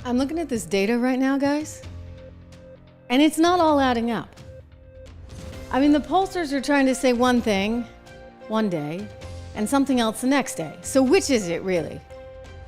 I'm looking at this data right now, guys, and it's not all adding up. I mean, the pollsters are trying to say one thing one day and something else the next day. So which is it really?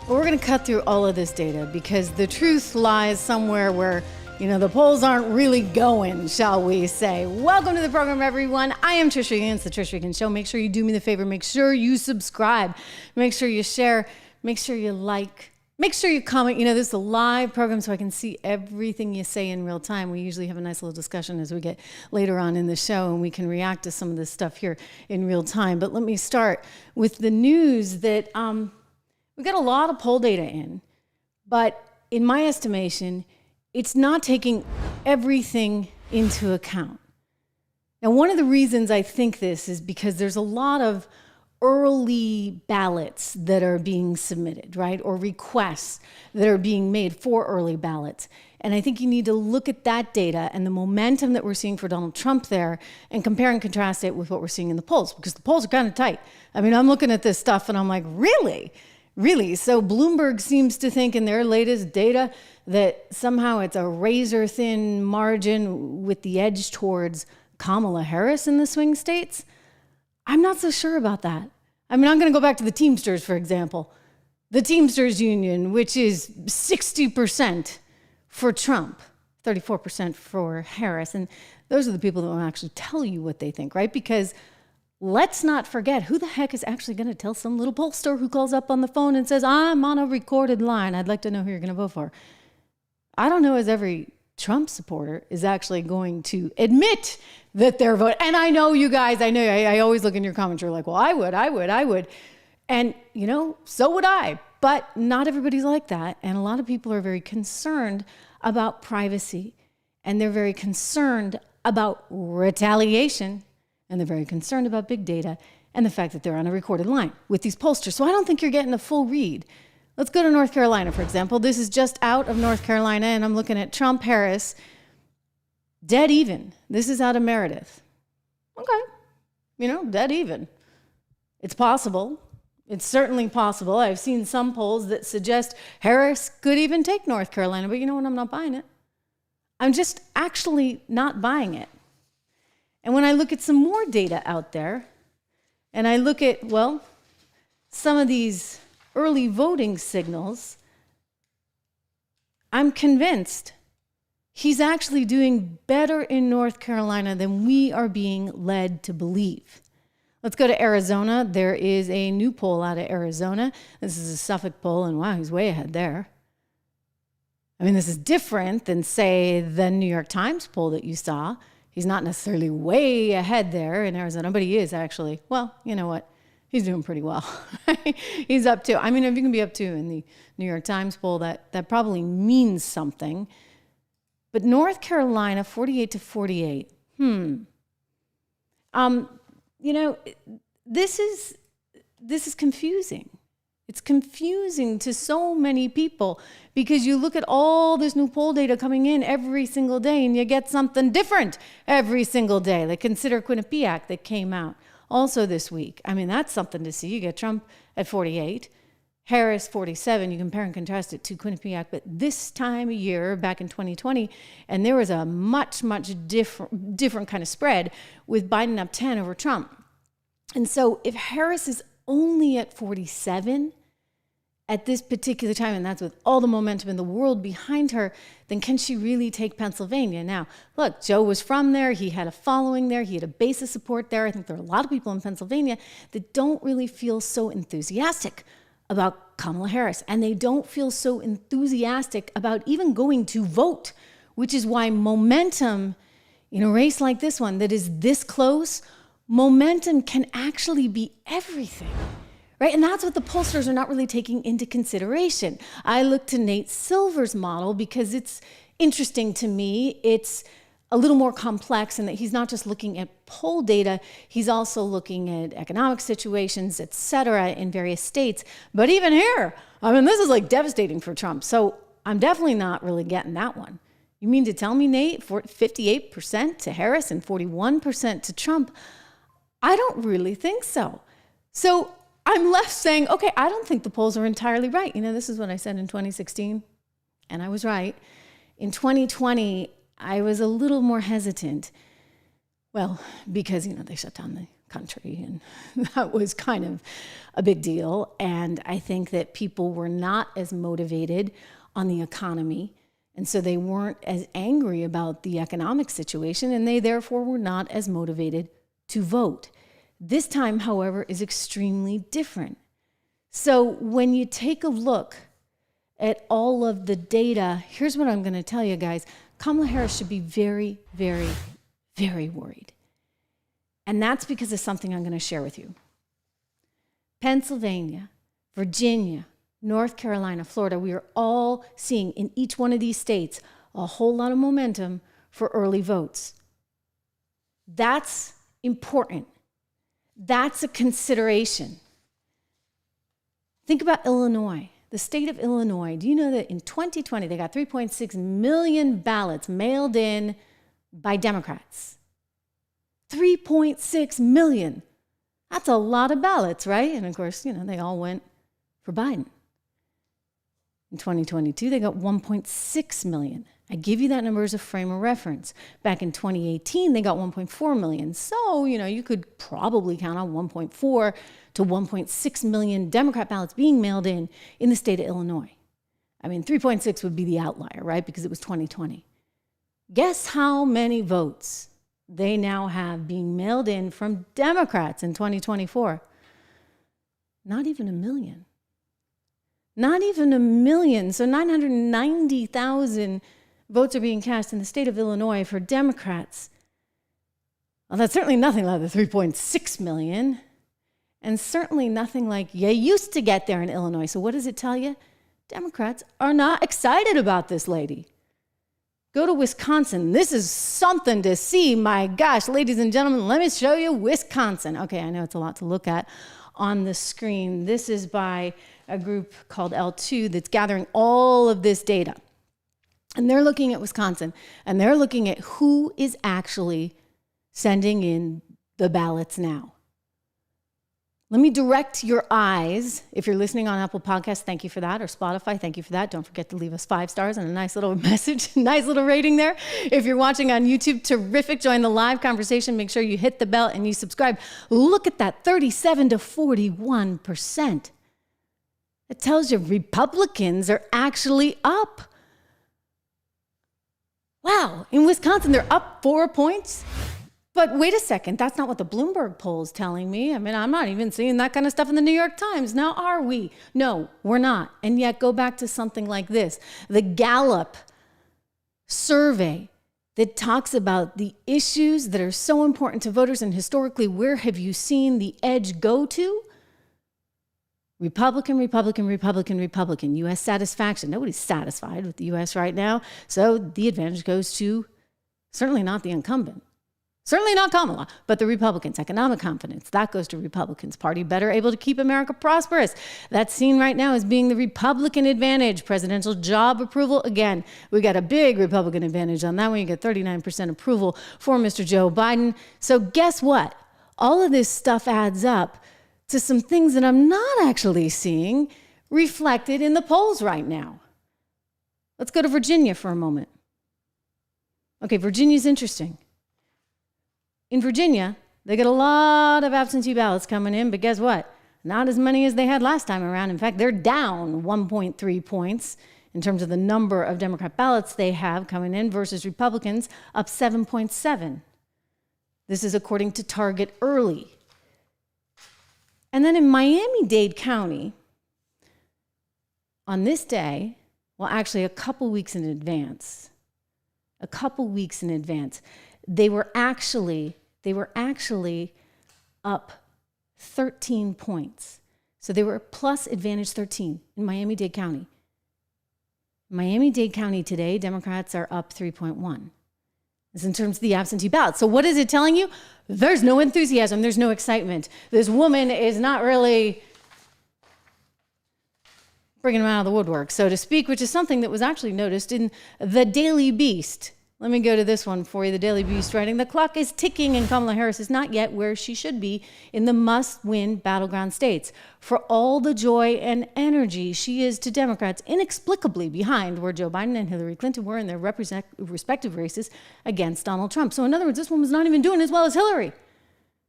Well, we're going to cut through all of this data because the truth lies somewhere where, the polls aren't really going, shall we say. Welcome to the program, everyone. I am Trish Regan. It's the Trish Regan Show. Make sure you do me the favor. Make sure you subscribe. Make sure you share. Make sure you like. Make sure you comment. This is a live program, so I can see everything you say in real time. We usually have a nice little discussion as we get later on in the show, and we can react to some of this stuff here in real time. But let me start with the news that we got a lot of poll data in, but in my estimation, it's not taking everything into account. Now, one of the reasons I think this is because there's a lot of early ballots that are being submitted, right? Or requests that are being made for early ballots. And I think you need to look at that data and the momentum that we're seeing for Donald Trump there and compare and contrast it with what we're seeing in the polls, because the polls are kind of tight. I mean, I'm looking at this stuff and I'm like, really? Really? So Bloomberg seems to think in their latest data that somehow it's a razor-thin margin with the edge towards Kamala Harris in the swing states. I'm not so sure about that. I mean, I'm going to go back to the Teamsters, for example. The Teamsters Union, which is 60% for Trump, 34% for Harris. And those are the people that will actually tell you what they think, right? Because let's not forget, who the heck is actually going to tell some little pollster who calls up on the phone and says, I'm on a recorded line, I'd like to know who you're going to vote for. I don't know as every Trump supporter is actually going to admit that they're voting. And I know you guys, I always look in your comments, you're like, well, I would. And, so would I. But not everybody's like that. And a lot of people are very concerned about privacy. And they're very concerned about retaliation. And they're very concerned about big data and the fact that they're on a recorded line with these pollsters. So I don't think you're getting a full read. Let's go to North Carolina, for example. This is just out of North Carolina, and I'm looking at Trump, Harris, dead even. This is out of Meredith. Okay. Dead even. It's possible. It's certainly possible. I've seen some polls that suggest Harris could even take North Carolina, but you know what? I'm not buying it. I'm just actually not buying it. And when I look at some more data out there, and I look at, some of these early voting signals, I'm convinced he's actually doing better in North Carolina than we are being led to believe. Let's go to Arizona. There is a new poll out of Arizona. This is a Suffolk poll, and wow, he's way ahead there. I mean, this is different than, say, the New York Times poll that you saw. He's not necessarily way ahead there in Arizona, but he is actually. Well, you know what? He's doing pretty well. He's up 2. I mean, if you can be up 2 in the New York Times poll, that probably means something. But North Carolina, 48-48. This is confusing. It's confusing to so many people because you look at all this new poll data coming in every single day and you get something different every single day. Like consider Quinnipiac that came out also this week. I mean, that's something to see. You get Trump at 48, Harris 47. You compare and contrast it to Quinnipiac, but this time of year, back in 2020, and there was a much different kind of spread with Biden up 10 over Trump. And so if Harris is only at 47 at this particular time, and that's with all the momentum in the world behind her, then can she really take Pennsylvania? Now, look, Joe was from there. He had a following there. He had a base of support there. I think there are a lot of people in Pennsylvania that don't really feel so enthusiastic about Kamala Harris, and they don't feel so enthusiastic about even going to vote, which is why momentum in a race like this one that is this close, momentum can actually be everything. Right? And that's what the pollsters are not really taking into consideration. I look to Nate Silver's model because it's interesting to me. It's a little more complex in that he's not just looking at poll data, he's also looking at economic situations, et cetera, in various states. But even here, I mean, this is like devastating for Trump. So I'm definitely not really getting that one. You mean to tell me, Nate, 58% to Harris and 41% to Trump? I don't really think so. So I'm left saying, okay, I don't think the polls are entirely right. This is what I said in 2016. and I was right. In 2020, I was a little more hesitant. Well, because, they shut down the country, and that was kind of a big deal. And I think that people were not as motivated on the economy, and so they weren't as angry about the economic situation, and they therefore were not as motivated to vote. This time, however, is extremely different. So when you take a look at all of the data, here's what I'm going to tell you guys. Kamala Harris should be very, very, very worried. And that's because of something I'm going to share with you. Pennsylvania, Virginia, North Carolina, Florida, we are all seeing in each one of these states a whole lot of momentum for early votes. That's important. That's a consideration. Think about Illinois, the state of Illinois. Do you know that in 2020, they got 3.6 million ballots mailed in by Democrats? 3.6 million. That's a lot of ballots, right? And of course, they all went for Biden. In 2022, they got 1.6 million. I give you that number as a frame of reference. Back in 2018, they got 1.4 million. So, you could probably count on 1.4 to 1.6 million Democrat ballots being mailed in the state of Illinois. 3.6 would be the outlier, right? Because it was 2020. Guess how many votes they now have being mailed in from Democrats in 2024? Not even a million. Not even a million. So 990,000 votes are being cast in the state of Illinois for Democrats. Well, that's certainly nothing like the 3.6 million, and certainly nothing like you used to get there in Illinois. So what does it tell you? Democrats are not excited about this lady. Go to Wisconsin. This is something to see. My gosh, ladies and gentlemen, let me show you Wisconsin. Okay, I know it's a lot to look at on the screen. This is by a group called L2 that's gathering all of this data. And they're looking at Wisconsin, and they're looking at who is actually sending in the ballots now. Let me direct your eyes. If you're listening on Apple Podcasts, thank you for that, or Spotify, thank you for that. Don't forget to leave us 5 stars and a nice little message, nice little rating there. If you're watching on YouTube, terrific. Join the live conversation. Make sure you hit the bell and you subscribe. Look at that, 37 to 41%. It tells you Republicans are actually up. Wow, in Wisconsin, they're up 4 points. But wait a second, that's not what the Bloomberg poll is telling me. I'm not even seeing that kind of stuff in the New York Times. Now, are we? No, we're not. And yet, go back to something like this. The Gallup survey that talks about the issues that are so important to voters, and historically, where have you seen the edge go to? Republican, Republican, Republican, Republican. U.S. satisfaction. Nobody's satisfied with the U.S. right now. So the advantage goes to certainly not the incumbent. Certainly not Kamala, but the Republicans. Economic confidence, that goes to Republicans. Party better able to keep America prosperous. That's seen right now as being the Republican advantage. Presidential job approval, again, we got a big Republican advantage on that one. You get 39% approval for Mr. Joe Biden. So guess what? All of this stuff adds up to some things that I'm not actually seeing reflected in the polls right now. Let's go to Virginia for a moment. Okay, Virginia's interesting. In Virginia, they get a lot of absentee ballots coming in, but guess what? Not as many as they had last time around. In fact, they're down 1.3 points in terms of the number of Democrat ballots they have coming in versus Republicans, up 7.7. This is according to Target Early. And then in Miami-Dade County, on this day, well, actually a couple weeks in advance, they were actually up 13 points. So they were plus advantage 13 in Miami-Dade County. Miami-Dade County today, Democrats are up 3.1. This is in terms of the absentee ballots. So what is it telling you? There's no enthusiasm. There's no excitement. This woman is not really bringing them out of the woodwork, so to speak, which is something that was actually noticed in the Daily Beast, Let me go to this one for you. The Daily Beast writing, the clock is ticking and Kamala Harris is not yet where she should be in the must-win battleground states. For all the joy and energy she is to Democrats, inexplicably behind where Joe Biden and Hillary Clinton were in their respective races against Donald Trump. So in other words, this woman's not even doing as well as Hillary,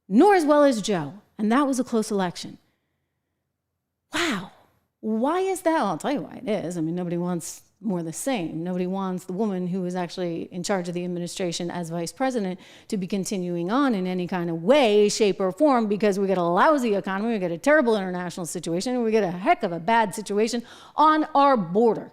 nor as well as Joe. And that was a close election. Wow. Why is that? Well, I'll tell you why it is. I mean, nobody wants more the same. Nobody wants the woman who is actually in charge of the administration as vice president to be continuing on in any kind of way, shape, or form, because we got a lousy economy, we got a terrible international situation, and we got a heck of a bad situation on our border.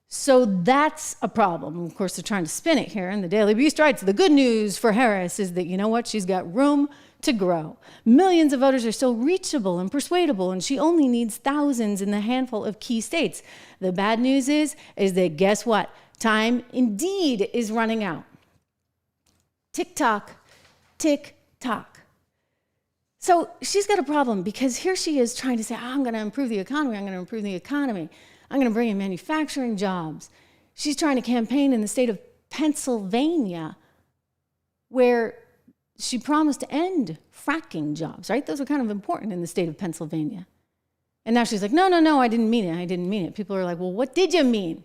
So that's a problem. Of course, they're trying to spin it here, and the Daily Beast writes, the good news for Harris is that, you know what, she's got room to grow. Millions of voters are still reachable and persuadable, and she only needs thousands in the handful of key states. The bad news is that guess what? Time indeed is running out. Tick-tock, tick-tock. So she's got a problem because here she is trying to say, I'm going to improve the economy, I'm going to improve the economy, I'm going to bring in manufacturing jobs. She's trying to campaign in the state of Pennsylvania, where she promised to end fracking jobs, right? Those are kind of important in the state of Pennsylvania. And now she's like, no, I didn't mean it. I didn't mean it. People are like, well, what did you mean?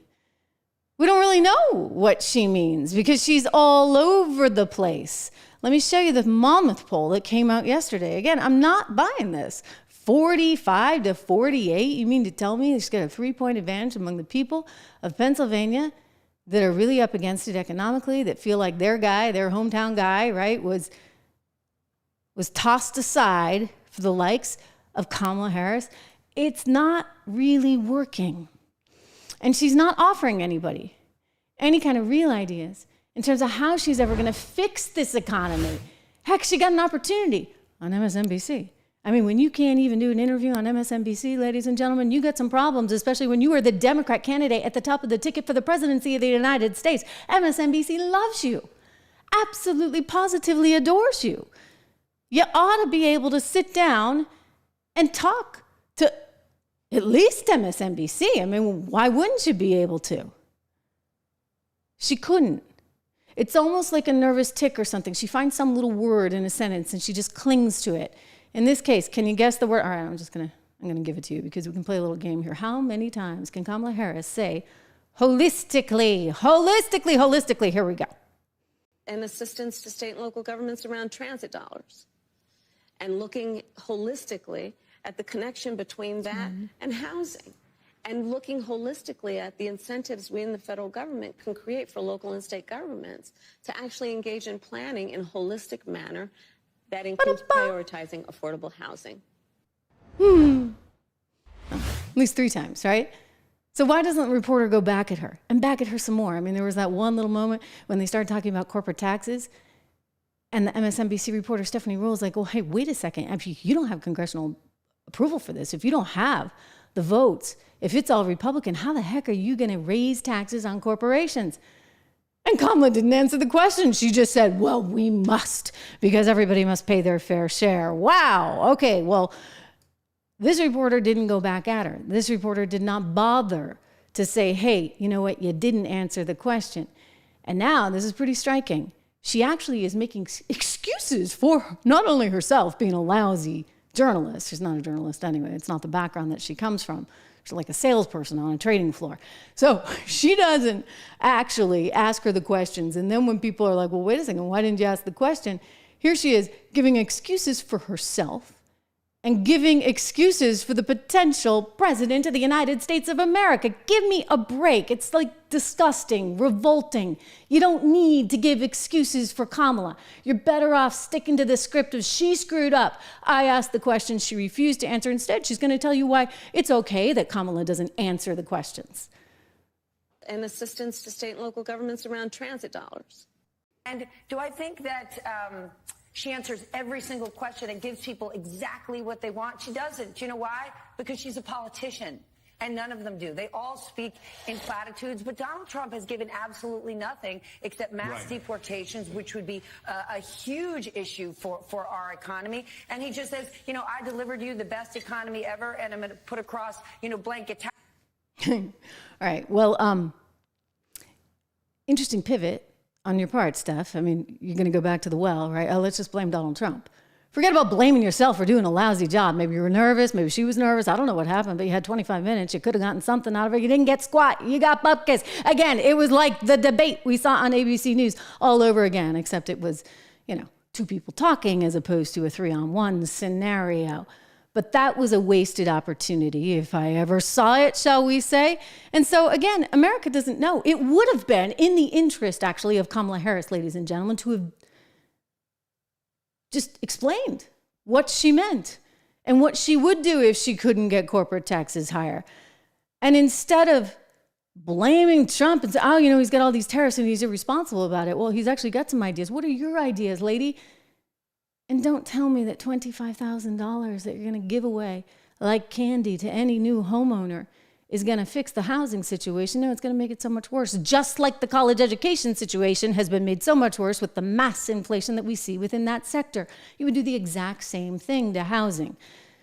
We don't really know what she means because she's all over the place. Let me show you the Monmouth poll that came out yesterday. Again, I'm not buying this. 45 to 48. You mean to tell me she's got a 3-point advantage among the people of Pennsylvania that are really up against it economically, that feel like their guy, their hometown guy, right, was tossed aside for the likes of Kamala Harris? It's not really working. And she's not offering anybody any kind of real ideas in terms of how she's ever going to fix this economy. Heck, she got an opportunity on MSNBC. I mean, when you can't even do an interview on MSNBC, ladies and gentlemen, you got some problems, especially when you are the Democrat candidate at the top of the ticket for the presidency of the United States. MSNBC loves you, absolutely positively adores you. You ought to be able to sit down and talk to at least MSNBC. I mean, why wouldn't you be able to? She couldn't. It's almost like a nervous tick or something. She finds some little word in a sentence and she just clings to it. In this case, can you guess the word? All right, I'm going to give it to you because we can play a little game here. How many times can Kamala Harris say holistically? Holistically, here we go. And assistance to state and local governments around transit dollars. And looking holistically at the connection between that and housing. And looking holistically at the incentives we in the federal government can create for local and state governments to actually engage in planning in a holistic manner that includes prioritizing affordable housing. At least 3 times, right? So why doesn't the reporter go back at her and back at her some more? I mean, there was that one little moment when they started talking about corporate taxes and the MSNBC reporter, Stephanie Rule, is like, well, hey, wait a second. If you don't have congressional approval for this, if you don't have the votes, if it's all Republican, how the heck are you going to raise taxes on corporations? And Kamala didn't answer the question. She just said, well, we must, because everybody must pay their fair share. Wow. Okay, well, this reporter didn't go back at her. This reporter did not bother to say, hey, you know what, you didn't answer the question. And now, this is pretty striking. She actually is making excuses for not only herself being a lousy journalist. She's not a journalist anyway. It's not the background that she comes from. She's like a salesperson on a trading floor. So she doesn't actually ask her the questions. And then when people are like, well, wait a second, why didn't you ask the question? Here she is giving excuses for herself and giving excuses for the potential president of the United States of America. Give me a break. It's like disgusting, revolting. You don't need to give excuses for Kamala. You're better off sticking to the script of she screwed up. I asked the question, she refused to answer. Instead, she's going to tell you why it's okay that Kamala doesn't answer the questions. And assistance to state and local governments around transit dollars. And do I think that she answers every single question and gives people exactly what they want? She doesn't. Do you know why? Because she's a politician, and none of them do. They all speak in platitudes, but Donald Trump has given absolutely nothing except mass deportations, which would be a huge issue for our economy. And he just says, you know, I delivered you the best economy ever, and I'm going to put across, you know, blanket tax. All right. Well, interesting pivot. on your part, Steph. I mean, you're going to go back to the well, right? Oh, let's just blame Donald Trump. Forget about blaming yourself for doing a lousy job. Maybe you were nervous. Maybe she was nervous. I don't know what happened, but you had 25 minutes. You could have gotten something out of it. You didn't get squat. You got bupkis. Again, it was like the debate we saw on ABC News all over again, except it was, two people talking as opposed to a 3-on-1 scenario. But that was a wasted opportunity, if I ever saw it, shall we say. And so, again, America doesn't know. It would have been in the interest, actually, of Kamala Harris, ladies and gentlemen, to have just explained what she meant and what she would do if she couldn't get corporate taxes higher. And instead of blaming Trump and say, he's got all these tariffs and he's irresponsible about it. Well, he's actually got some ideas. What are your ideas, lady? And don't tell me that $25,000 that you're going to give away like candy to any new homeowner is going to fix the housing situation. No, it's going to make it so much worse. Just like the college education situation has been made so much worse with the mass inflation that we see within that sector. You would do the exact same thing to housing.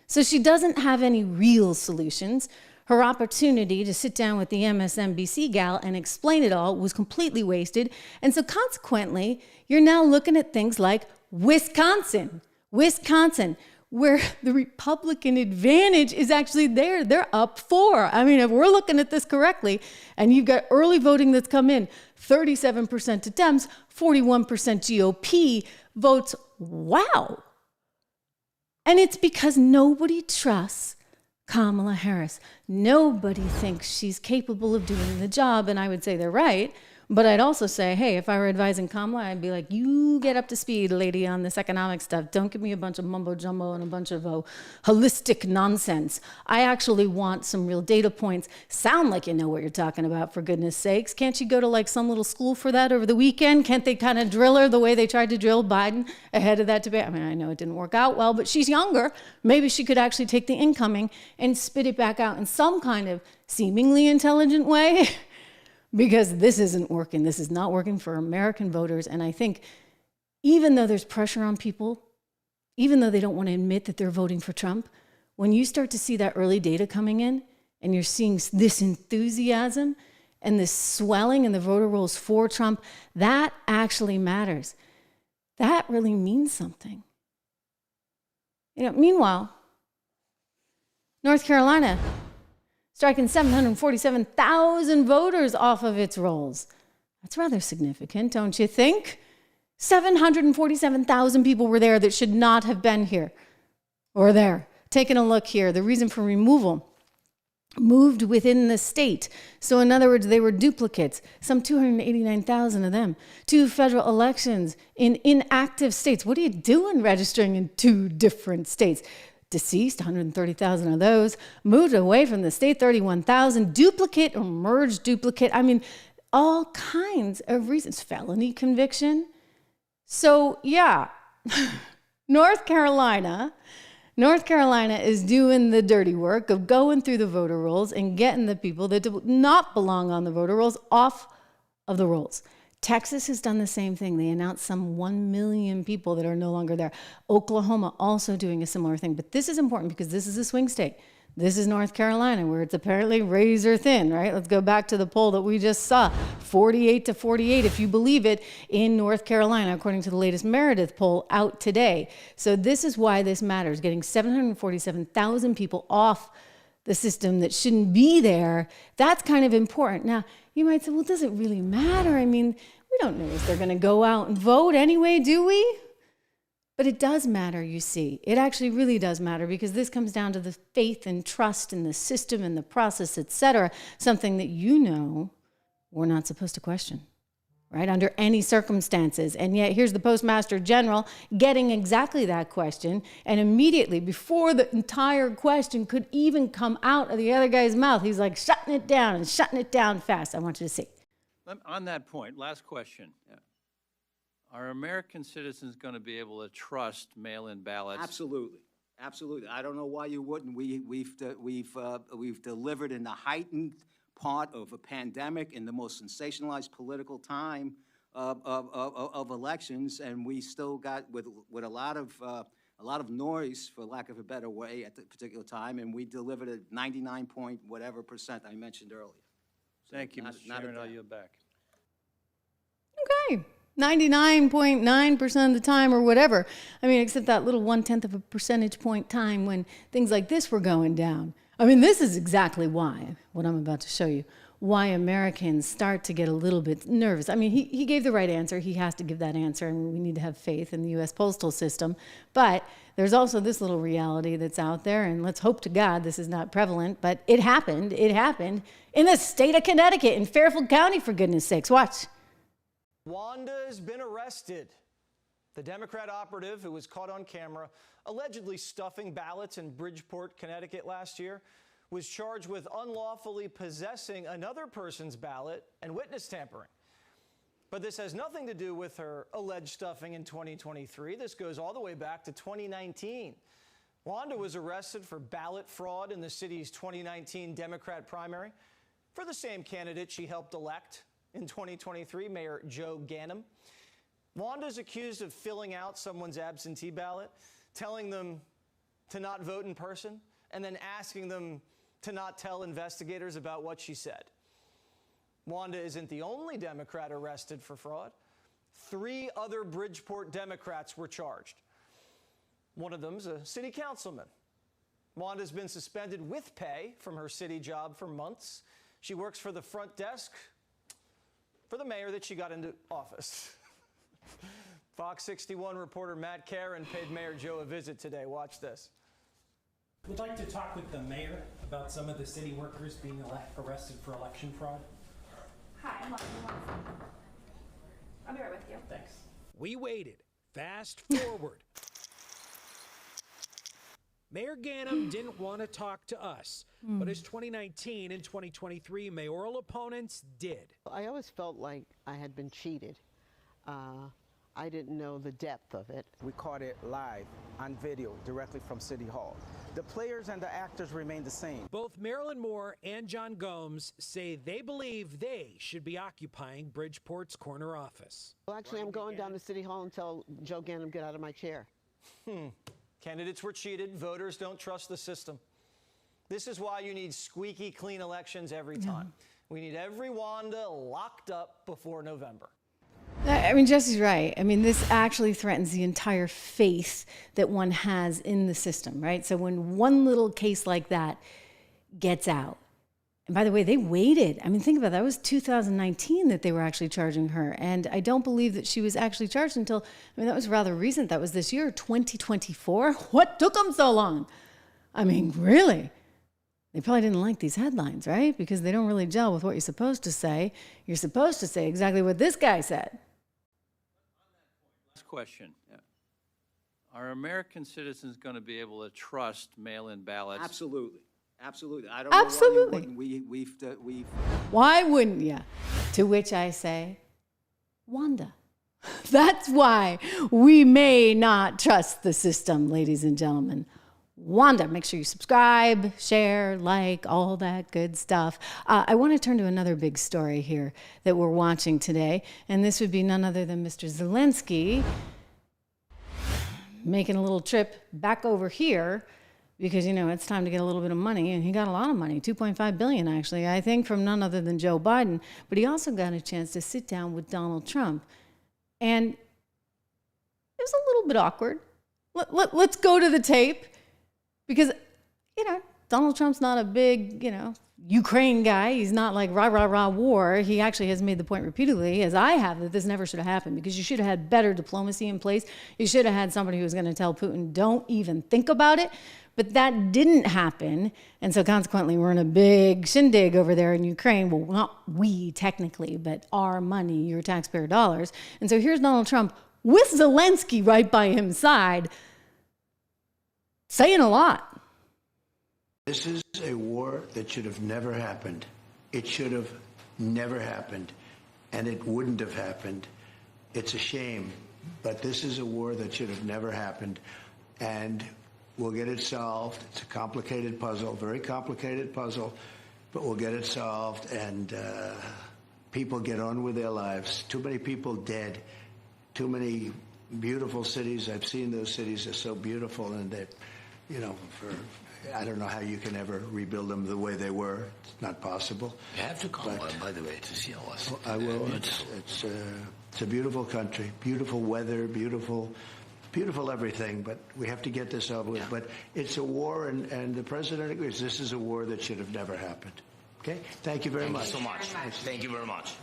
So she doesn't have any real solutions. Her opportunity to sit down with the MSNBC gal and explain it all was completely wasted. And so consequently, you're now looking at things like Wisconsin, where the Republican advantage is actually there. They're up 4. I mean, if we're looking at this correctly, and you've got early voting that's come in, 37% to Dems, 41% GOP votes. Wow. And it's because nobody trusts Kamala Harris. Nobody thinks she's capable of doing the job, and I would say they're right. But I'd also say, hey, if I were advising Kamala, I'd be like, you get up to speed, lady, on this economic stuff. Don't give me a bunch of mumbo jumbo and a bunch of holistic nonsense. I actually want some real data points. Sound like you know what you're talking about, for goodness sakes. Can't you go to like some little school for that over the weekend? Can't they kind of drill her the way they tried to drill Biden ahead of that debate? I mean, I know it didn't work out well, but she's younger. Maybe she could actually take the incoming and spit it back out in some kind of seemingly intelligent way. Because this isn't working. This is not working for American voters. And I think even though there's pressure on people, even though they don't want to admit that they're voting for Trump, when you start to see that early data coming in and you're seeing this enthusiasm and this swelling in the voter rolls for Trump, that actually matters. That really means something. Meanwhile, North Carolina striking 747,000 voters off of its rolls. That's rather significant, don't you think? 747,000 people were there that should not have been here or there. Taking a look here, the reason for removal moved within the state. So in other words, they were duplicates, some 289,000 of them. 2 federal elections in inactive states. What are you doing registering in 2 different states? Deceased, 130,000 of those. Moved away from the state, 31,000. Duplicate or merged duplicate. I mean, all kinds of reasons. Felony conviction. So, yeah, North Carolina is doing the dirty work of going through the voter rolls and getting the people that do not belong on the voter rolls off of the rolls. Texas has done the same thing. They announced some 1 million people that are no longer there. Oklahoma also doing a similar thing. But this is important because this is a swing state. This is North Carolina, where it's apparently razor thin, right? Let's go back to the poll that we just saw. 48 to 48, if you believe it, in North Carolina, according to the latest Meredith poll out today. So this is why this matters, getting 747,000 people off the system that shouldn't be there. That's kind of important. Now, you might say, well, does it really matter? I mean, we don't know if they're going to go out and vote anyway, do we? But it does matter, you see. It actually really does matter because this comes down to the faith and trust in the system and the process, et cetera, something that we're not supposed to question, right, under any circumstances. And yet here's the Postmaster General getting exactly that question, and immediately, before the entire question could even come out of the other guy's mouth, he's like shutting it down and shutting it down fast. I want you to see. On that point, last question. Yeah. Are American citizens going to be able to trust mail-in ballots? Absolutely. Absolutely. I don't know why you wouldn't. We've delivered in the heightened part of a pandemic in the most sensationalized political time of elections, and we still got with a lot of noise, for lack of a better way, at the particular time, and we delivered a 99 point whatever % I mentioned earlier. Thank you, Mr. Chairman. I'll yield back. time. 99.9% of the time or whatever. I mean, except that little 1/10 of a percentage point time when things like this were going down. I mean, this is exactly why, what I'm about to show you, why Americans start to get a little bit nervous. I mean, he gave the right answer. He has to give that answer, and we need to have faith in the U.S. postal system. But there's also this little reality that's out there, and let's hope to God this is not prevalent, but it happened. It happened in the state of Connecticut, in Fairfield County, for goodness sakes. Watch. Wanda has been arrested. The Democrat operative who was caught on camera allegedly stuffing ballots in Bridgeport, Connecticut last year was charged with unlawfully possessing another person's ballot and witness tampering. But this has nothing to do with her alleged stuffing in 2023. This goes all the way back to 2019. Wanda was arrested for ballot fraud in the city's 2019 Democrat primary for the same candidate she helped elect in 2023, Mayor Joe Ganim. Wanda's accused of filling out someone's absentee ballot, telling them to not vote in person, and then asking them to not tell investigators about what she said. Wanda isn't the only Democrat arrested for fraud. 3 other Bridgeport Democrats were charged. One of them's a city councilman. Wanda's been suspended with pay from her city job for months. She works for the front desk for the mayor that she got into office. Fox 61 reporter Matt Karen paid Mayor Joe a visit today. Watch this. We'd like to talk with the mayor about some of the city workers being arrested for election fraud. Hi, I'm on. I'll be right with you. Thanks. We waited. Fast forward. Mayor Ganim didn't want to talk to us, but his 2019 and 2023 mayoral opponents did. I always felt like I had been cheated. I didn't know the depth of it. We caught it live on video directly from City Hall. The players and the actors remain the same. Both Marilyn Moore and John Gomes say they believe they should be occupying Bridgeport's corner office. Well, actually, I'm going down to City Hall until Joe Ganim get out of my chair. Candidates were cheated. Voters don't trust the system. This is why you need squeaky clean elections every time. We need every Wanda locked up before November. I mean, Jesse's right. I mean, this actually threatens the entire faith that one has in the system, right? So when one little case like that gets out, and by the way, they waited. I mean, think about that. It was 2019 that they were actually charging her. And I don't believe that she was actually charged until, I mean, that was rather recent. That was this year, 2024. What took them so long? I mean, really? They probably didn't like these headlines, right? Because they don't really gel with what you're supposed to say. You're supposed to say exactly what this guy said. Last question. Are American citizens going to be able to trust mail-in ballots? Absolutely. Absolutely. I don't Absolutely. know why you wouldn't. We've Why wouldn't you? To which I say, Wanda. That's why we may not trust the system, ladies and gentlemen. Wanda, make sure you subscribe, share, like, all that good stuff. I want to turn to another big story here that we're watching today, and this would be none other than Mr. Zelenskyy making a little trip back over here because, you know, it's time to get a little bit of money, and he got a lot of money, $2.5 billion actually, I think, from none other than Joe Biden, but he also got a chance to sit down with Donald Trump, and it was a little bit awkward. Let's go to the tape. Because, you know, Donald Trump's not a big, you know, Ukraine guy. He's not like rah, rah, rah, war. He actually has made the point repeatedly, as I have, that this never should have happened because you should have had better diplomacy in place. You should have had somebody who was going to tell Putin, don't even think about it. But that didn't happen. And so consequently, we're in a big shindig over there in Ukraine. Well, not we technically, but our money, your taxpayer dollars. And so here's Donald Trump with Zelenskyy right by his side, saying a lot. This is a war that should have never happened. It should have never happened, and it wouldn't have happened. It's a shame, but this is a war that should have never happened, and we'll get it solved. It's a complicated puzzle, very complicated puzzle, but we'll get it solved, and people get on with their lives. Too many people dead, too many beautiful cities. I've seen those cities. They're so beautiful, and they're, you know, I don't know how you can ever rebuild them the way they were. It's not possible. You have to come, by the way, to see us. I will. It's It's a beautiful country, beautiful weather, beautiful everything, but we have to get this over with. But it's a war, and the president agrees. This is a war that should have never happened. Okay? Thank you very much. Thank you so much. Thank you very much.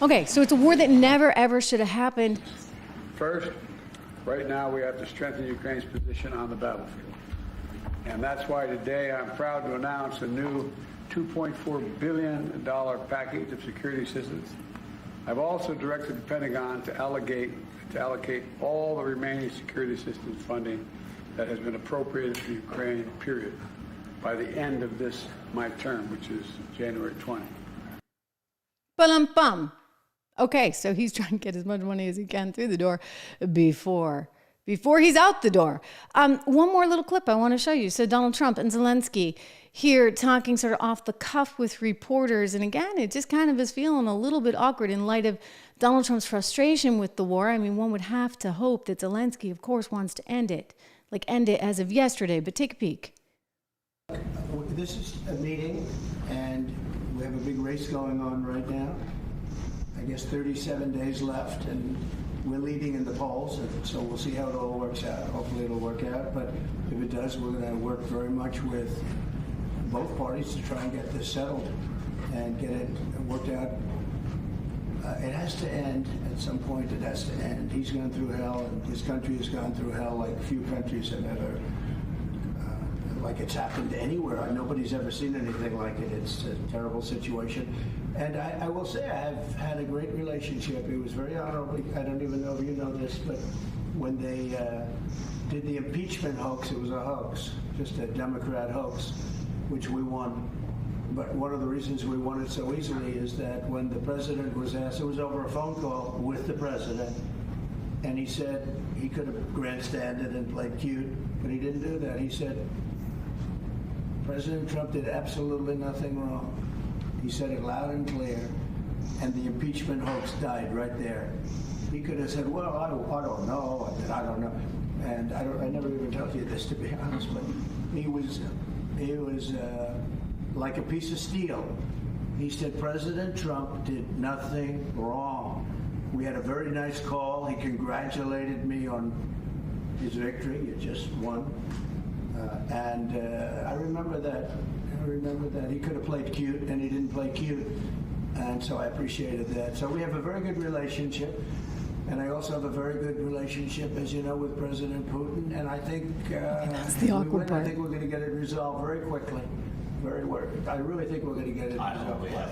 Okay, so it's a war that never, ever should have happened. First, right now we have to strengthen Ukraine's position on the battlefield. And that's why today I'm proud to announce a new $2.4 billion package of security assistance. I've also directed the Pentagon to allocate all the remaining security assistance funding that has been appropriated to Ukraine, period, by the end of my term, which is January 20. Ba-lum-bum. Okay, so he's trying to get as much money as he can through the door before he's out the door. One more little clip I want to show you. So Donald Trump and Zelenskyy here talking sort of off the cuff with reporters. And again, it just kind of is feeling a little bit awkward in light of Donald Trump's frustration with the war. I mean, one would have to hope that Zelenskyy, of course, wants to end it as of yesterday. But take a peek. This is a meeting, and we have a big race going on right now. I guess 37 days left, and we're leading in the polls, and so we'll see how it all works out. Hopefully it'll work out, but if it does, we're going to work very much with both parties to try and get this settled and get it worked out. It has to end. At some point, it has to end. He's gone through hell, and his country has gone through hell like few countries have ever, like it's happened anywhere. Nobody's ever seen anything like it. It's a terrible situation. And I will say I have had a great relationship. It was very honorable. I don't even know if you know this, but when they did the impeachment hoax, it was a hoax, just a Democrat hoax, which we won. But one of the reasons we won it so easily is that when the president was asked, it was over a phone call with the president, and he said he could have grandstanded and played cute, but he didn't do that. He said, President Trump did absolutely nothing wrong. He said it loud and clear, and the impeachment hoax died right there. He could have said, well, I don't know, I don't know. And I never even told you this, to be honest, but he was like a piece of steel. He said President Trump did nothing wrong. We had a very nice call. He congratulated me on his victory. He just won. And I remember that. He could have played cute, and he didn't play cute. And so I appreciated that. So we have a very good relationship. And I also have a very good relationship, as you know, with President Putin. And I think that's the awkward part. I think we're going to get it resolved very quickly. I really think we're going to get it resolved. I hope we have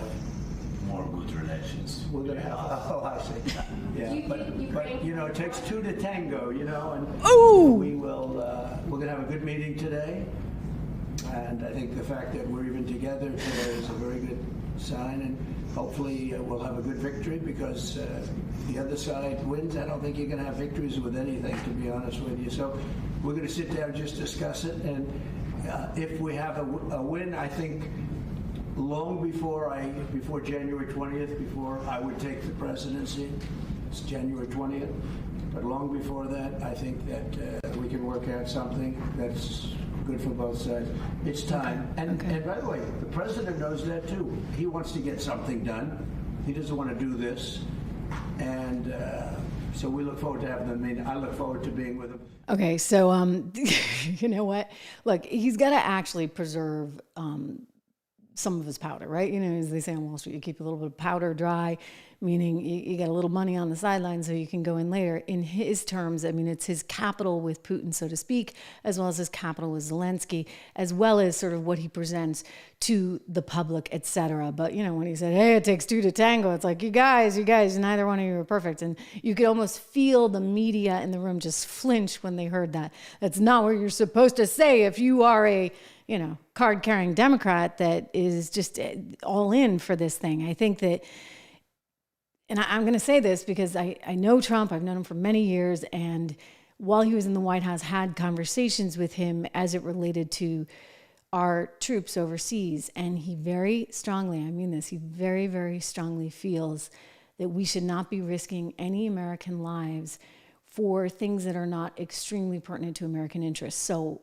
more good relations. We're going to have. Oh, I see. Yeah, but you know, it takes two to tango. You know, and we will. We're going to have a good meeting today. And I think the fact that we're even together today is a very good sign. And hopefully we'll have a good victory, because the other side wins. I don't think you're going to have victories with anything, to be honest with you. So we're going to sit down, just discuss it. And if we have a win, I think long before January 20th, before I would take the presidency, it's January 20th. But long before that, I think that we can work out something that's good for both sides. It's time. And by the way, the president knows that too. He wants to get something done. He doesn't want to do this. And so we look forward to having them. I mean, I look forward to being with him. Okay, so you know what? Look, he's got to actually preserve some of his powder, right? You know, as they say on Wall Street, you keep a little bit of powder dry, meaning you got a little money on the sideline so you can go in later. In his terms, I mean, it's his capital with Putin, so to speak, as well as his capital with Zelenskyy, as well as sort of what he presents to the public, et cetera. But, you know, when he said, hey, it takes two to tango, it's like, you guys, neither one of you are perfect. And you could almost feel the media in the room just flinch when they heard that. That's not what you're supposed to say if you are a, you know, card-carrying Democrat that is just all in for this thing. I think that, and I'm going to say this because I know Trump, I've known him for many years, and while he was in the White House, had conversations with him as it related to our troops overseas. And he very strongly, I mean this, he very, very strongly feels that we should not be risking any American lives for things that are not extremely pertinent to American interests. So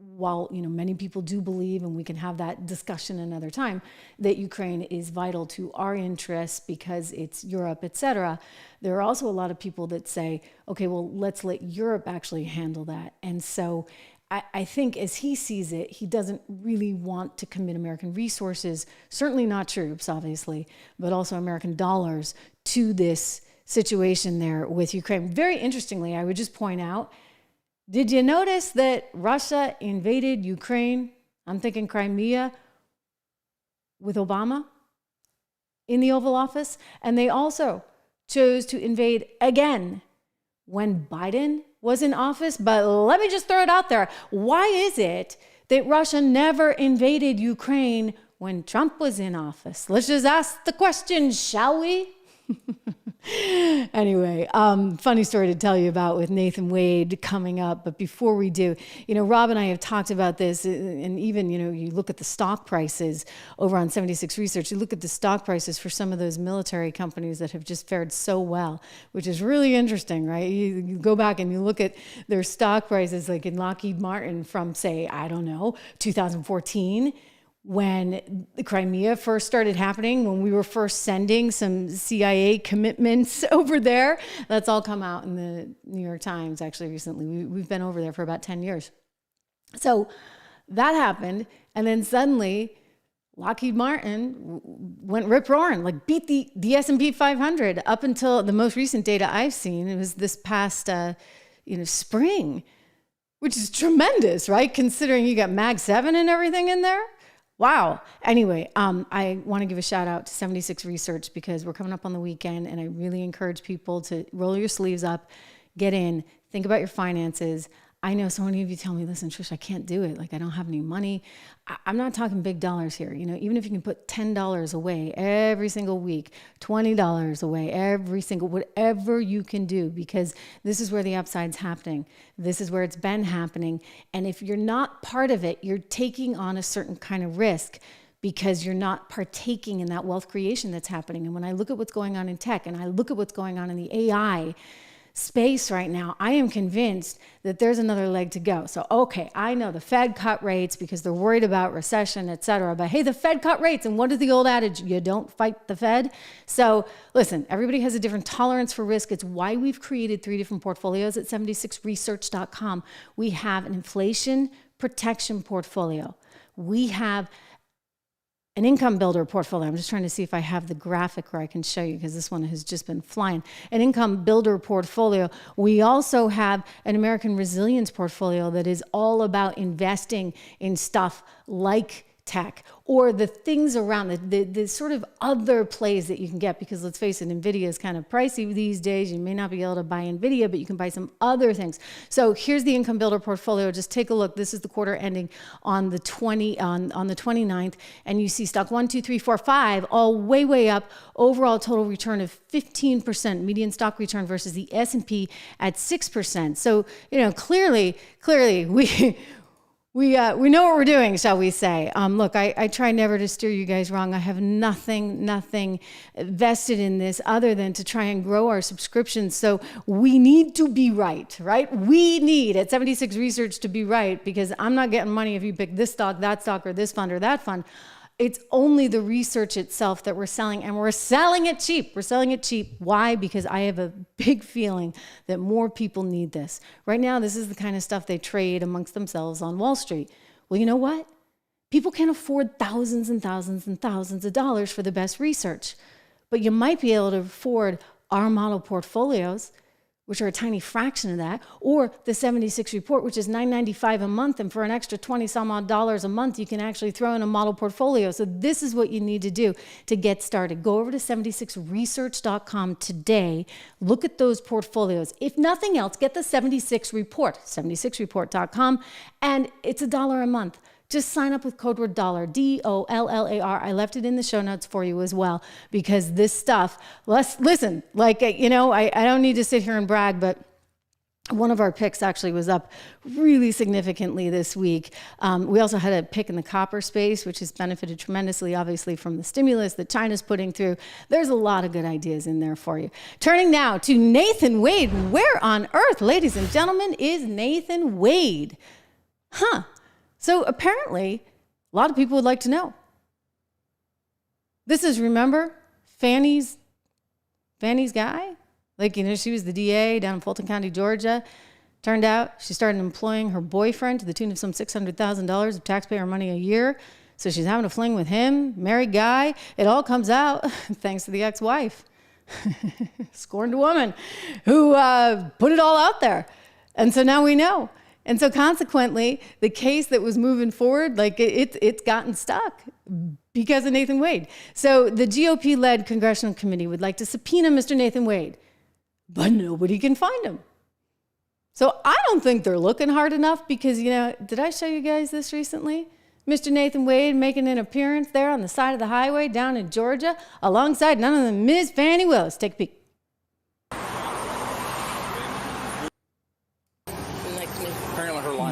while, many people do believe, and we can have that discussion another time, that Ukraine is vital to our interests because it's Europe, et cetera, there are also a lot of people that say, okay, well, let's let Europe actually handle that. And so I think as he sees it, he doesn't really want to commit American resources, certainly not troops, obviously, but also American dollars to this situation there with Ukraine. Very interestingly, I would just point out, did you notice that Russia invaded Ukraine, I'm thinking Crimea, with Obama in the Oval Office? And they also chose to invade again when Biden was in office. But let me just throw it out there. Why is it that Russia never invaded Ukraine when Trump was in office? Let's just ask the question, shall we? Anyway, funny story to tell you about with Nathan Wade coming up. But before we do, Rob and I have talked about this, and even, you look at the stock prices over on 76 Research, you look at the stock prices for some of those military companies that have just fared so well, which is really interesting, right? You go back and you look at their stock prices, like in Lockheed Martin from, say, 2014, when the Crimea first started happening, when we were first sending some CIA commitments over there. That's all come out in the New York Times, actually, recently. We've been over there for about 10 years. So that happened, and then suddenly Lockheed Martin went rip-roaring, like beat the S&P 500 up until the most recent data I've seen. It was this past spring, which is tremendous, right? Considering you got Mag 7 and everything in there. Wow. Anyway, I want to give a shout out to 76 Research because we're coming up on the weekend, and I really encourage people to roll your sleeves up, get in, think about your finances. I know so many of you tell me, listen, Trish, I can't do it. Like, I don't have any money. I'm not talking big dollars here. Even if you can put $10 away every single week, $20 away every single, whatever you can do, because this is where the upside's happening. This is where it's been happening. And if you're not part of it, you're taking on a certain kind of risk because you're not partaking in that wealth creation that's happening. And when I look at what's going on in tech, and I look at what's going on in the AI space right now, I am convinced that there's another leg to go. So, okay, I know the Fed cut rates because they're worried about recession, et cetera. But hey, the Fed cut rates. And what is the old adage? You don't fight the Fed. So listen, everybody has a different tolerance for risk. It's why we've created 3 different portfolios at 76research.com. We have an inflation protection portfolio. We have an income builder portfolio. I'm just trying to see if I have the graphic where I can show you because this one has just been flying. An income builder portfolio. We also have an American resilience portfolio that is all about investing in stuff like tech or the things around the sort of other plays that you can get, because let's face it, NVIDIA is kind of pricey these days. You may not be able to buy NVIDIA, but you can buy some other things. So here's the income builder portfolio. Just take a look. This is the quarter ending on the 29th, and you see stock 1, 2, 3, 4, 5 all way up. Overall total return of 15%, median stock return versus the S&P at 6%. So clearly we know what we're doing, shall we say. Look, I try never to steer you guys wrong. I have nothing vested in this other than to try and grow our subscriptions. So we need to be right? We need at 76 Research to be right, because I'm not getting money if you pick this stock, or this fund, or that fund. It's only the research itself that we're selling, and we're selling it cheap. We're selling it cheap. Why? Because I have a big feeling that more people need this. Right now, this is the kind of stuff they trade amongst themselves on Wall Street. Well, you know what? People can't afford thousands and thousands and thousands of dollars for the best research, but you might be able to afford our model portfolios, which are a tiny fraction of that, or the 76 report, which is $9.95 a month, and for an extra 20 some odd dollars a month, you can actually throw in a model portfolio. So this is what you need to do to get started. Go over to 76research.com today. Look at those portfolios. If nothing else, get the 76 report, 76report.com, and it's $1 a month. Just sign up with code word dollar, DOLLAR. I left it in the show notes for you as well, because this stuff, listen, I don't need to sit here and brag, but one of our picks actually was up really significantly this week. We also had a pick in the copper space, which has benefited tremendously, obviously, from the stimulus that China's putting through. There's a lot of good ideas in there for you. Turning now to Nathan Wade. Where on earth, ladies and gentlemen, is Nathan Wade? So apparently, a lot of people would like to know. This is, remember, Fanny's guy? Like, she was the DA down in Fulton County, Georgia. Turned out she started employing her boyfriend to the tune of some $600,000 of taxpayer money a year. So she's having a fling with him, married guy. It all comes out thanks to the ex-wife. Scorned woman who put it all out there. And so now we know. And so consequently, the case that was moving forward, like it's gotten stuck because of Nathan Wade. So the GOP-led congressional committee would like to subpoena Mr. Nathan Wade, but nobody can find him. So I don't think they're looking hard enough because, did I show you guys this recently? Mr. Nathan Wade making an appearance there on the side of the highway down in Georgia alongside none other than Ms. Fannie Willis. Take a peek.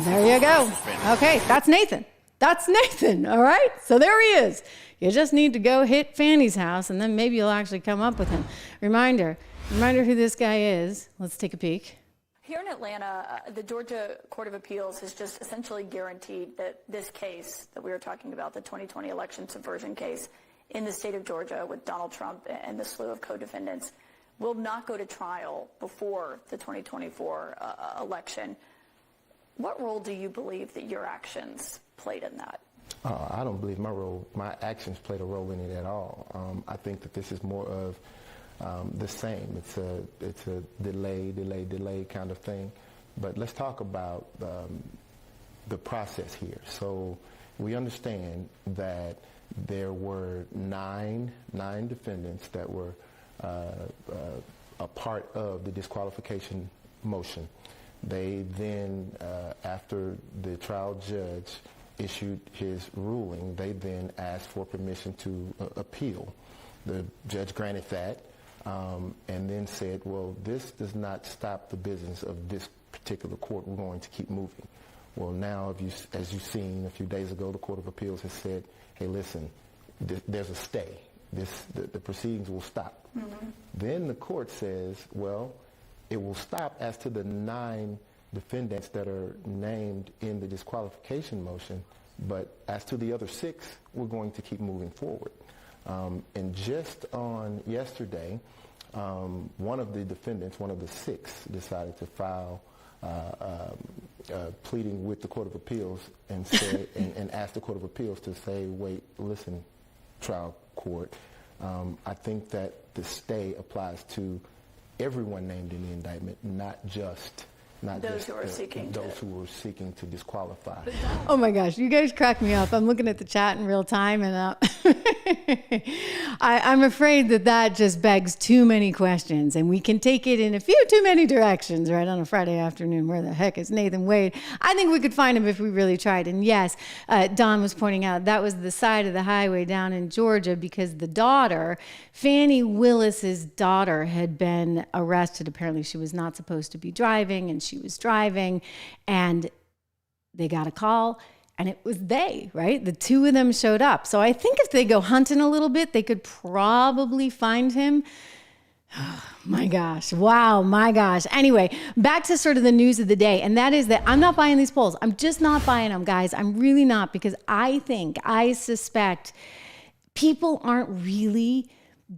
There you go. Okay, that's Nathan. That's Nathan, all right? So there he is. You just need to go hit Fanny's house, and then maybe you'll actually come up with him. Reminder who this guy is. Let's take a peek. Here in Atlanta, the Georgia Court of Appeals has just essentially guaranteed that this case that we were talking about, the 2020 election subversion case in the state of Georgia with Donald Trump and the slew of co-defendants, will not go to trial before the 2024 election. What role do you believe that your actions played in that? I don't believe my actions played a role in it at all. I think that this is more of the same. It's a delay kind of thing. But let's talk about the process here. So we understand that there were nine defendants that were a part of the disqualification motion. They then, after the trial judge issued his ruling, they then asked for permission to appeal. The judge granted that and then said, well, this does not stop the business of this particular court. We're going to keep moving. Well, now, as you've seen a few days ago, the Court of Appeals has said, hey, listen, there's a stay. The proceedings will stop. Mm-hmm. Then the court says, well, it will stop as to the 9 defendants that are named in the disqualification motion, but as to the other 6, we're going to keep moving forward. And just on yesterday, one of the defendants, one of the 6, decided to file pleading with the Court of Appeals and said, and asked the Court of Appeals to say, wait, listen, trial court, I think that the stay applies to everyone named in the indictment, not just those who are seeking to disqualify. Oh my gosh, you guys crack me up. I'm looking at the chat in real time, and I'm afraid that just begs too many questions, and we can take it in a few too many directions, right, on a Friday afternoon. Where the heck is Nathan Wade? I think we could find him if we really tried. And yes, Don was pointing out that was the side of the highway down in Georgia because the daughter, Fannie Willis's daughter, had been arrested. Apparently she was not supposed to be driving, and she was driving, and they got a call, and it was right? The 2 of them showed up. So I think if they go hunting a little bit, they could probably find him. Oh, my gosh. Wow. My gosh. Anyway, back to sort of the news of the day. And that is that I'm not buying these polls. I'm just not buying them, guys. I'm really not, because I suspect people aren't really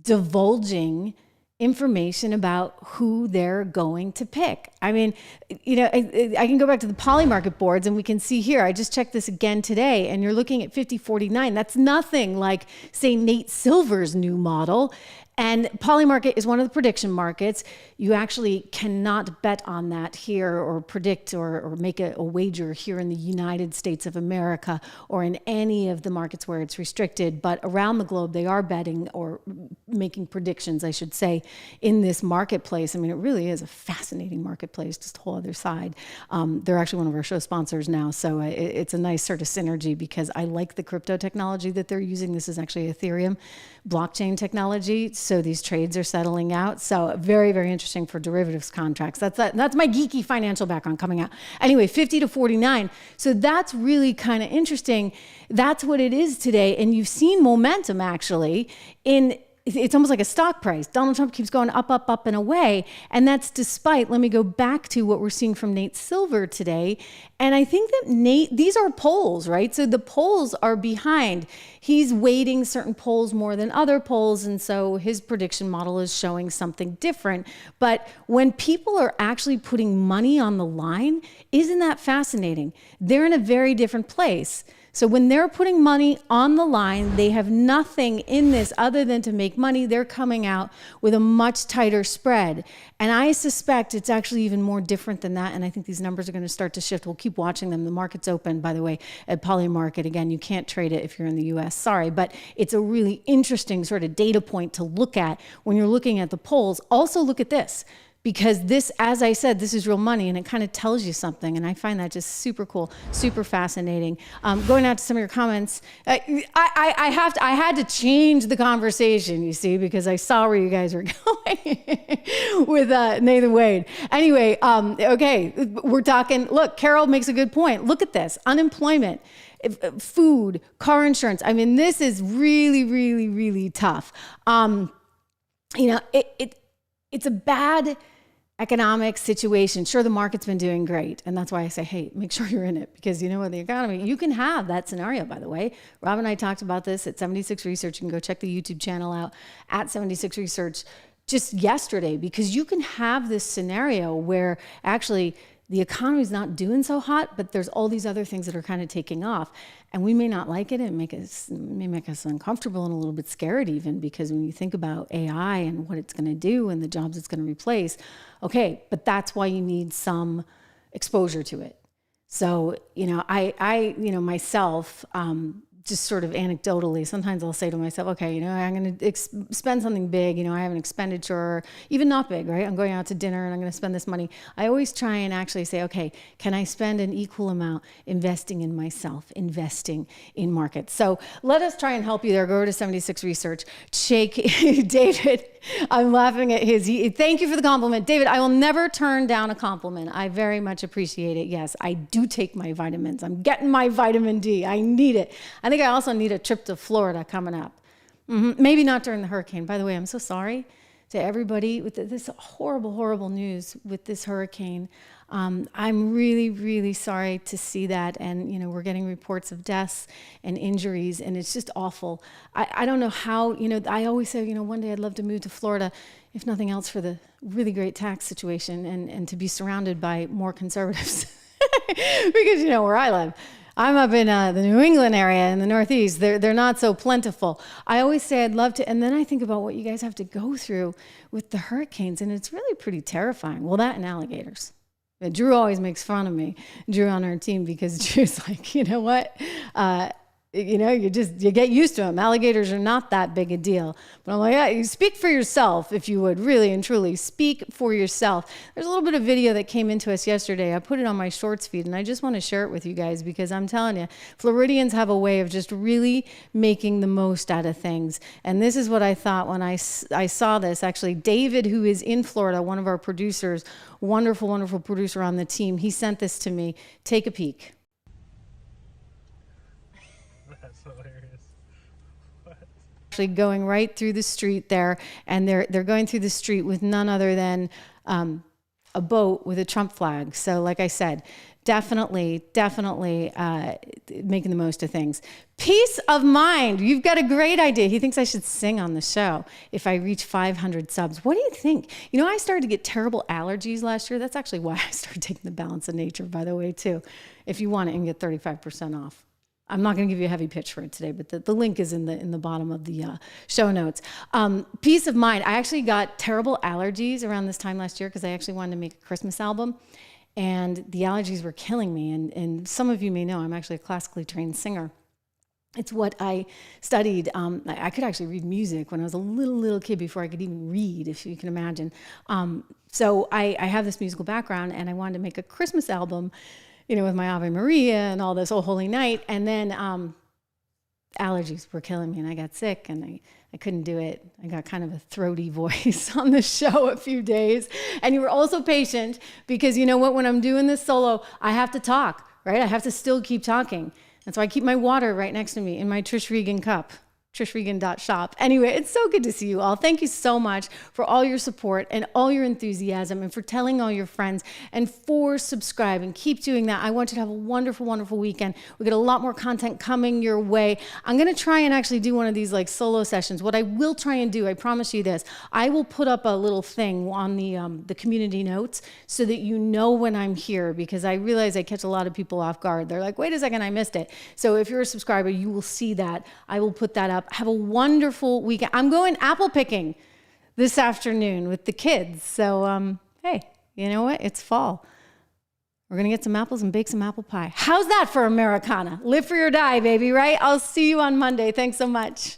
divulging information about who they're going to pick. I mean, I can go back to the Polymarket boards and we can see here, I just checked this again today, and you're looking at 50-49. That's nothing like, say, Nate Silver's new model. And Polymarket is one of the prediction markets. You actually cannot bet on that here or predict or make a wager here in the United States of America or in any of the markets where it's restricted. But around the globe, they are betting or making predictions, I should say, in this marketplace. I mean, it really is a fascinating marketplace, just a whole other side. They're actually one of our show sponsors now. So it's a nice sort of synergy because I like the crypto technology that they're using. This is actually Ethereum blockchain technology. So these trades are settling out. So very, very interesting for derivatives contracts. That's my geeky financial background coming out. Anyway, 50-49. So that's really kind of interesting. That's what it is today. And you've seen momentum actually in it's almost like a stock price. Donald Trump keeps going up, up, up and away. And that's despite, let me go back to what we're seeing from Nate Silver today. And I think that these are polls, right? So the polls are behind. He's weighting certain polls more than other polls. And so his prediction model is showing something different. But when people are actually putting money on the line, isn't that fascinating? They're in a very different place. So when they're putting money on the line, they have nothing in this other than to make money. They're coming out with a much tighter spread. And I suspect it's actually even more different than that. And I think these numbers are going to start to shift. We'll keep watching them. The market's open, by the way, at Polymarket. Again, you can't trade it if you're in the US. Sorry, but it's a really interesting sort of data point to look at when you're looking at the polls. Also look at this. Because this, as I said, this is real money, and it kind of tells you something, and I find that just super cool, super fascinating. Going out to some of your comments, I had to change the conversation, you see, because I saw where you guys were going with Nathan Wade. Anyway, okay, we're talking. Look, Carol makes a good point. Look at this: unemployment, food, car insurance. I mean, this is really, really, really tough. It's a bad economic situation. Sure, the market's been doing great. And that's why I say, hey, make sure you're in it, because you know what, the economy, you can have that scenario, by the way. Rob and I talked about this at 76 Research. You can go check the YouTube channel out at 76 Research just yesterday, because you can have this scenario where actually the economy's not doing so hot, but there's all these other things that are kind of taking off. And we may not like it. It may make us uncomfortable and a little bit scared even, because when you think about AI and what it's going to do and the jobs it's going to replace, okay, but that's why you need some exposure to it. So, I myself, just sort of anecdotally, sometimes I'll say to myself, okay, I'm going to spend something big. I have an expenditure, even not big, right? I'm going out to dinner and I'm going to spend this money. I always try and actually say, okay, can I spend an equal amount investing in myself, investing in markets? So let us try and help you there. Go to 76 Research. Shake David. I'm laughing at thank you for the compliment. David, I will never turn down a compliment. I very much appreciate it. Yes, I do take my vitamins. I'm getting my vitamin D. I need it. I think I also need a trip to Florida coming up. Maybe not during the hurricane. By the way, I'm so sorry to everybody with this horrible, horrible news with this hurricane. I'm really, really sorry to see that. And, we're getting reports of deaths and injuries, and it's just awful. I don't know how, I always say, one day I'd love to move to Florida, if nothing else for the really great tax situation and to be surrounded by more conservatives. Because, where I live, I'm up in the New England area in the Northeast. They're not so plentiful. I always say I'd love to, and then I think about what you guys have to go through with the hurricanes, and it's really pretty terrifying. Well, that and alligators. Drew always makes fun of me, Drew on our team, because Drew's like, you know what? You get used to them. Alligators are not that big a deal. But I'm like, yeah, you speak for yourself, if you would, really and truly. Speak for yourself. There's a little bit of video that came into us yesterday. I put it on my shorts feed, and I just want to share it with you guys, because I'm telling you, Floridians have a way of just really making the most out of things. And this is what I thought when I saw this. Actually, David, who is in Florida, one of our producers, wonderful, wonderful producer on the team, he sent this to me. Take a peek. Actually going right through the street there, and they're going through the street with none other than a boat with a Trump flag. So like I said, definitely making the most of things. Peace of mind. You've got a great idea. He thinks I should sing on the show if I reach 500 subs. What do you think? I started to get terrible allergies last year. That's actually why I started taking the Balance of Nature, by the way, too. If you want it, you can get 35% off. I'm not going to give you a heavy pitch for it today, but the link is in the bottom of the show notes. Peace of mind. I actually got terrible allergies around this time last year because I actually wanted to make a Christmas album, and the allergies were killing me. And some of you may know I'm actually a classically trained singer. It's what I studied. I could actually read music when I was a little kid before I could even read, if you can imagine. So I have this musical background, and I wanted to make a Christmas album, with my Ave Maria and all this, Oh Holy Night. And then allergies were killing me, and I got sick, and I couldn't do it. I got kind of a throaty voice on the show a few days. And you were also patient, because you know what? When I'm doing this solo, I have to talk, right? I have to still keep talking. That's why I keep my water right next to me in my Trish Regan cup. trishregan.shop. Anyway, it's so good to see you all. Thank you so much for all your support and all your enthusiasm and for telling all your friends and for subscribing. Keep doing that. I want you to have a wonderful, wonderful weekend. We got a lot more content coming your way. I'm going to try and actually do one of these like solo sessions. What I will try and do, I promise you this, I will put up a little thing on the community notes so that you know when I'm here, because I realize I catch a lot of people off guard. They're like, wait a second, I missed it. So if you're a subscriber, you will see that. I will put that up. Have a wonderful weekend. I'm going apple picking this afternoon with the kids. So, hey, you know what? It's fall. We're going to get some apples and bake some apple pie. How's that for Americana? Live free or die, baby, right? I'll see you on Monday. Thanks so much.